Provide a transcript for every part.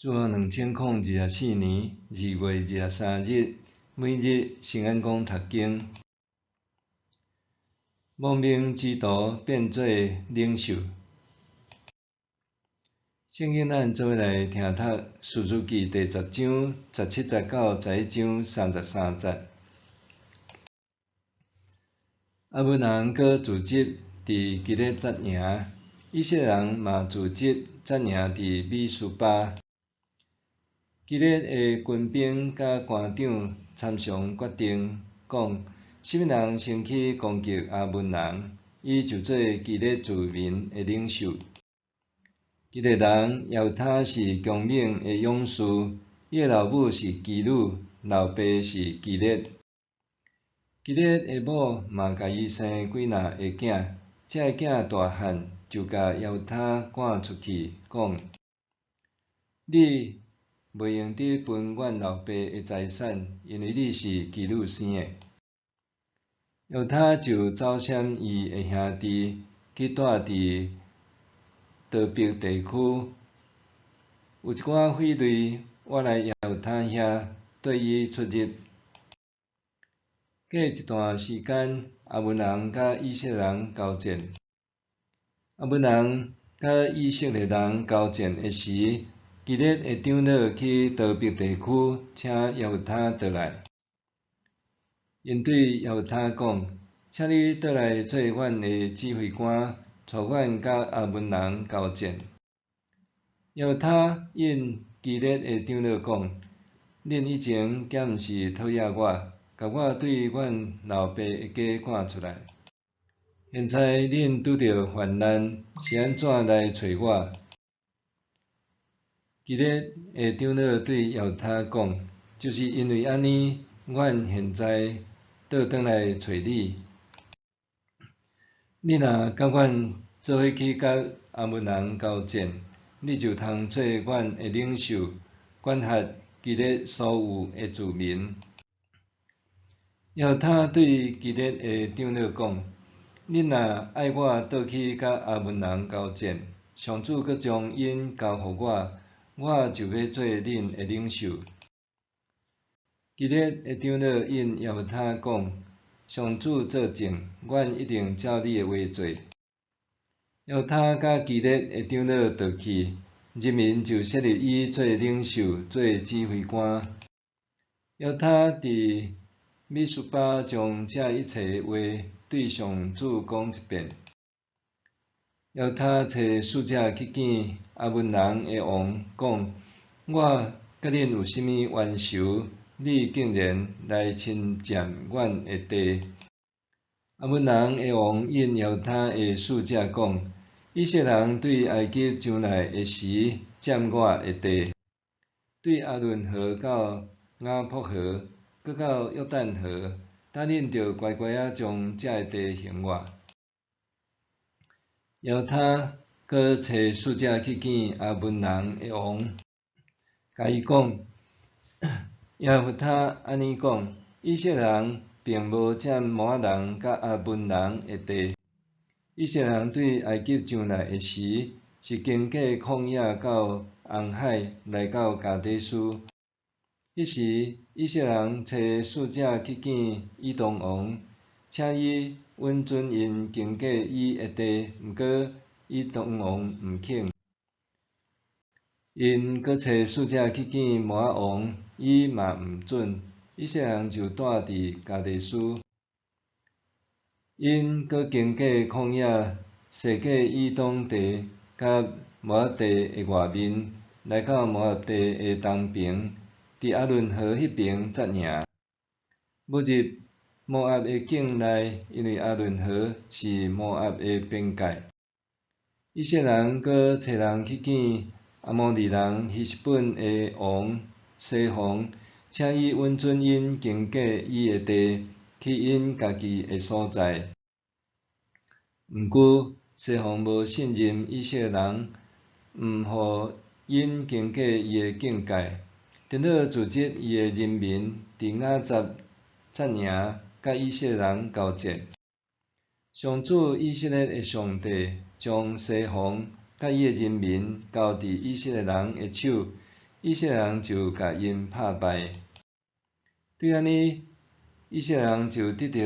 自2024年2月23日，每日圣安宫读经，亡命之徒变做领袖。圣经咱做伙来听读《士师记》第10章17节到11章33节。阿文人搁聚集伫基列扎营，以色列人嘛聚集扎营伫米斯巴。基列的军兵甲官长参详决定，讲什么人先去攻击阿文人，伊就做基列居民的领袖。基列人犹他是强猛的勇士，伊的老母是基鲁，老爸是基列。基列的某嘛甲伊生几若个囝，这个囝大汉就甲犹他赶出去，讲：你袂用得分阮老爸的财产，因为你是基鲁生的。犹他就走闪伊的兄弟，去住伫德北地区。有一寡匪类，我来犹他遐对伊出入。过一段时间，阿文人甲以色列人交战。阿文人甲以色列人交战的时，基列的长老去德北地区，请犹他倒来。因对犹他讲：请你倒来做阮的指挥官，带阮甲阿文人交战。犹他应基列的长老讲：恁以前敢毋是讨厌我，甲我对阮老爸的家赶出来？现在恁拄着患难，是安怎来找我？基列的长老对犹他讲：就是因为安尼，阮现在倒转来找你。你若甲阮做伙去甲阿文人交战，你就通做阮的领袖，管辖基列所有的居民。犹他对基列的长老讲：恁若爱我倒去甲阿文人交战，上主阁将因交互我，我就要做恁的领袖。基列的长老应犹他讲：上主作证，阮一定照你的话做。犹他甲基列的长老倒去，人民就设立伊做领袖，做指挥官。犹他伫米斯巴将这一切话对上主讲一遍。犹他找使者去见阿文人的王，讲：我甲恁有甚物冤仇？你竟然来侵占阮的地！阿文人的王应犹他的使者讲：以色列人对埃及上来的时，占我的地，对阿伦河到雅博河，搁到约旦河，今恁着乖乖仔将这地还我。犹他搁找使者去见阿文人的王，甲伊讲：犹他安尼讲，以色列人并无占摩仔人甲阿文人的地。以色列人对埃及上来的时，是经过旷野到红海，来到加低斯。迄时，以色列人找使者去见以东王，请伊允准因经过伊的地，毋过以东王毋肯。因搁找使者去见摩仔王，伊嘛毋准。以色列人就住伫加低斯。因搁经过旷野，驶过以东地甲摩押地的外面，来到摩押地的东边，伫阿伦河迄边扎营。要入摩押的境内，因为阿伦河是摩押的边界。以色列人搁找人去见阿摩利人希实本的王西宏，请伊允准因经过伊的地，去因家己的所在。毋过，西宏无信任以色列人，毋互因经过伊的境界，颠倒组织伊的人民伫雅杂扎营甲以色列人交战。上主以色列的上帝将西宏甲伊的人民交伫以色列人的手，以色列人就甲因拍败。对安尼，以色列人就得到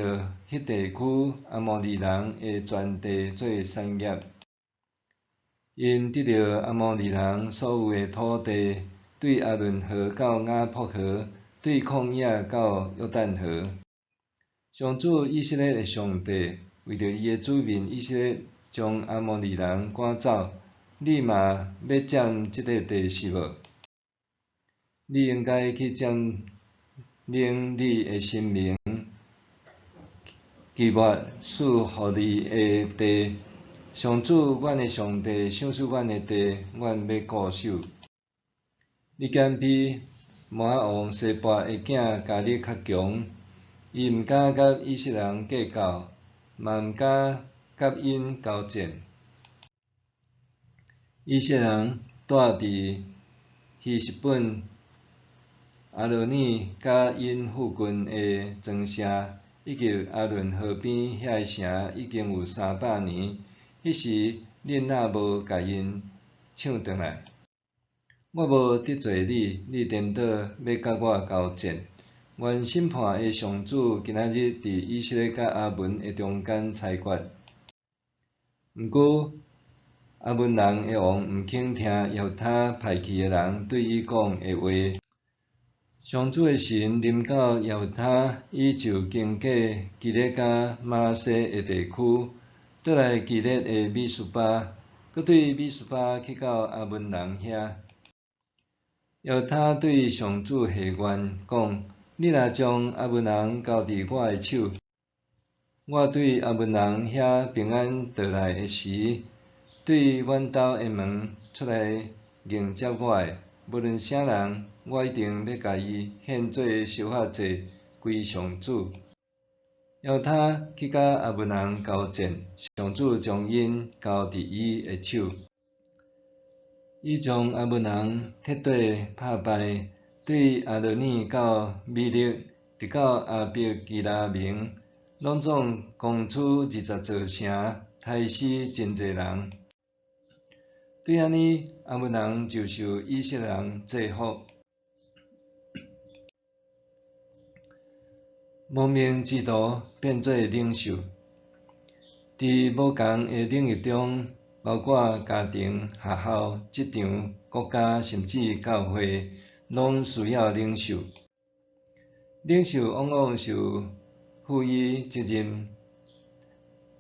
迄地区阿摩利人的全地做产业。因得到阿摩利人所有的土地，对阿伦河到雅博河，对旷野到约旦河。上主以色列的上帝为着伊的子民以色列，将阿摩利人赶走。你嘛要占即个地是无？你应该去占领你的生命，期末赐互你的地。上主，阮的上帝，赏赐阮的地，阮要固守。你敢比摩押王西巴的囝家力较强？伊毋敢甲以色列人计较，嘛毋敢甲因交战。以色列人住伫希实本、阿罗尼甲因附近的庄舍，以及阿伦河边遐城，已经有300年。迄时，恁若无甲因抢转来，我无得罪你，你颠倒要甲我交战。愿审判的上主今仔日伫以色列甲阿文的中间裁决。毋过，阿文人的王毋肯听耶和华派去的人对伊讲的话。上主的神临到耶和华，伊就经过基列甲马拉西的地区。倒来基列的米斯巴，搁对米斯巴去到阿文人遐。耶和华对上主下愿讲：你若将阿文人交伫我的手，我对阿文人遐平安倒来的时，对阮兜的门出来迎接我的，无论啥人，我一定要甲伊献做烧法祭归上主。耶和华去甲阿文人交战，上主将因交伫伊的手。伊将阿文人彻底拍败，对阿罗尼到米勒，直到阿伯基拉明，拢总攻取20座城，杀死真侪人。对安尼，阿文人就受以色列人制服。无名之徒变做领袖，伫无共的领域中，包括家庭、学校、职场、国家，甚至教会，拢需要领袖。领袖往往受赋予责任，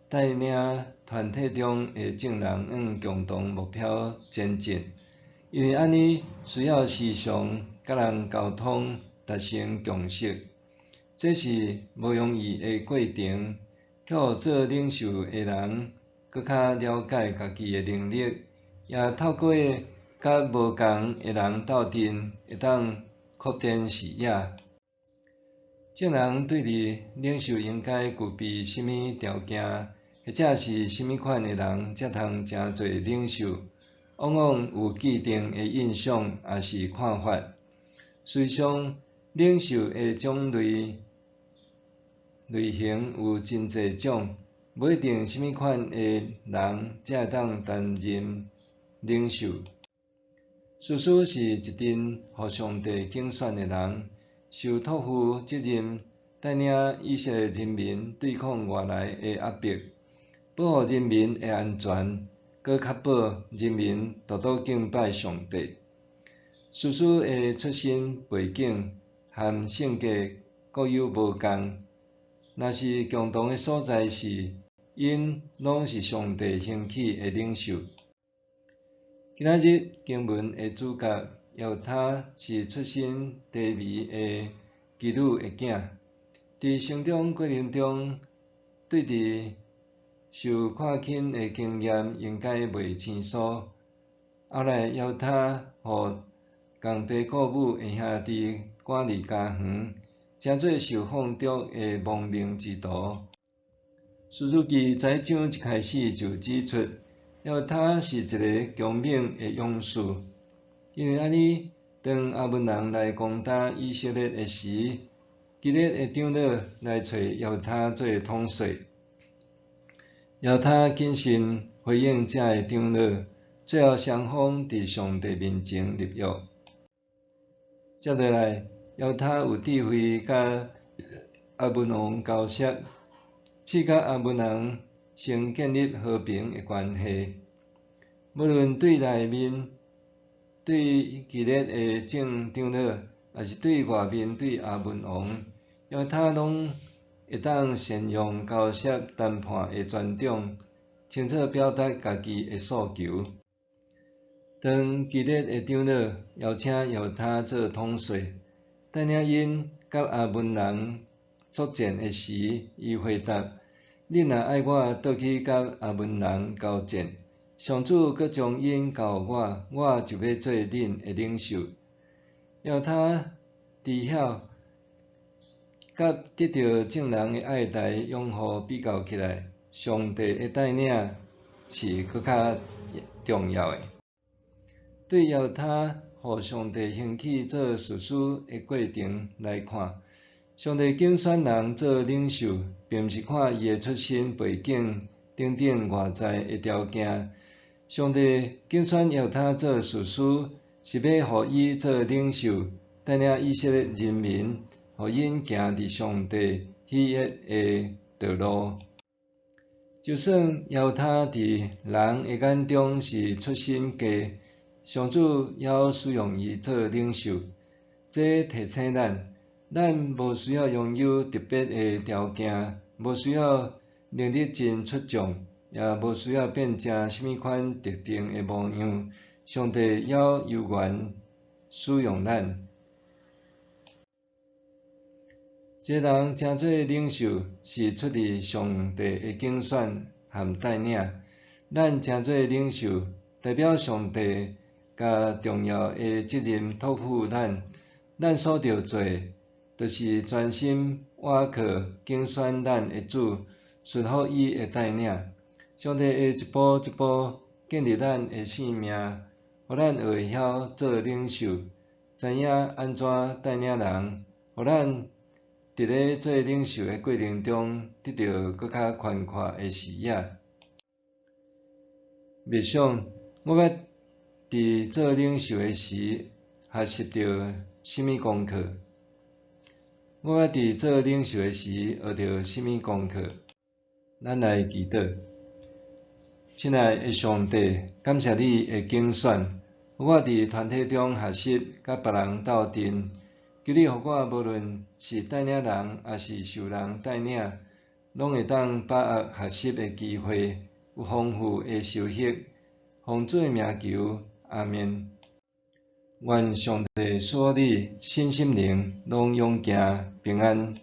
带领团体中的众人向共同目标前进。因为安尼需要时常甲人沟通，达成共识。这是无容易的过程，互做领袖的人搁较了解家己的能力，也透过甲无共的人斗阵，会当扩展视野。众人对你领袖应该具备甚物条件，或者是甚物款的人才通成做领袖？往往有既定的印象，也是看法。事实上，领袖的种类型有真侪种，无一定甚物款的人才会当担任领袖。事实是一群互上帝竞选的人，受托付责任，带领以色列人民对抗外来的压迫，保护人民的安全，搁确保人民多多敬拜上帝。事实的出身背景和性格各有无共。若是共同的所在是，因拢是上帝兴起的领袖。今仔日经文的主角耶和华是出身低微的妓女的囝，伫成长过程中对伫受看轻的经验应该袂生疏。后来耶和华互共爸故母的兄弟赶离家园。诚侪受放逐的亡命之徒。士师记在章一开始就指出，耶和华是一个强猛的勇士。因为安尼，当阿文人来攻打以色列的时，基列的长老来找耶和华做统帅。耶和华谨慎回应这的长老，最后双方伫上帝面前立约。接落来，邀他有智慧甲阿文王交涉，赐甲阿文王先建立和平的关系。无论对内面对基列的正长老，也是对外面对阿文王，邀他拢会当善用交涉谈判的专长，清楚表达家己的诉求。当基列的长老邀请邀他做统帅，带领因甲阿文人作战的时，伊回答：你若爱我倒去甲阿文人交战，上主阁将因交我，我就要做恁的领袖。邀他知晓，甲得到众人的爱戴拥护比较起来，上帝的带领是搁较重要的。对邀他互上帝兴起做士师的过程来看，上帝拣选人做领袖，并毋是看伊的出身背景等等外在的条件。上帝拣选邀他做士师，是要互伊做领袖，带领以色列人民，互因行伫上帝喜悦的道路。就算邀他伫人的眼中是出身低，上主要使用伊做领袖，这提醒咱无需要拥有特别的条件，无需要能力真出众，也无需要变成什么款特定的模样。上帝要有缘使用咱。一个人成做领袖，是出自上帝的拣选和带领。咱成做领袖，代表上帝甲重要的责任托付咱。咱所着做，就是专心倚靠拣选咱的主，顺服伊的带领。上帝会一步一步建立咱的性命，互咱会晓做领袖，知影安怎带领人，互咱伫咧做领袖的过程中，得到搁较宽阔的视野。默想，我捌伫做领袖的时，学习到什么功课？我捌伫做领袖的时，学到什么功课？咱来祈祷。亲爱的上帝，感谢你的拣选，互我伫团体中学习，甲别人斗阵。求你互我无论是带领人，还是受人带领，拢会当把握学习的机会，有丰富的收获。奉主的名求，阿们。愿上帝所你身心灵拢永行平安。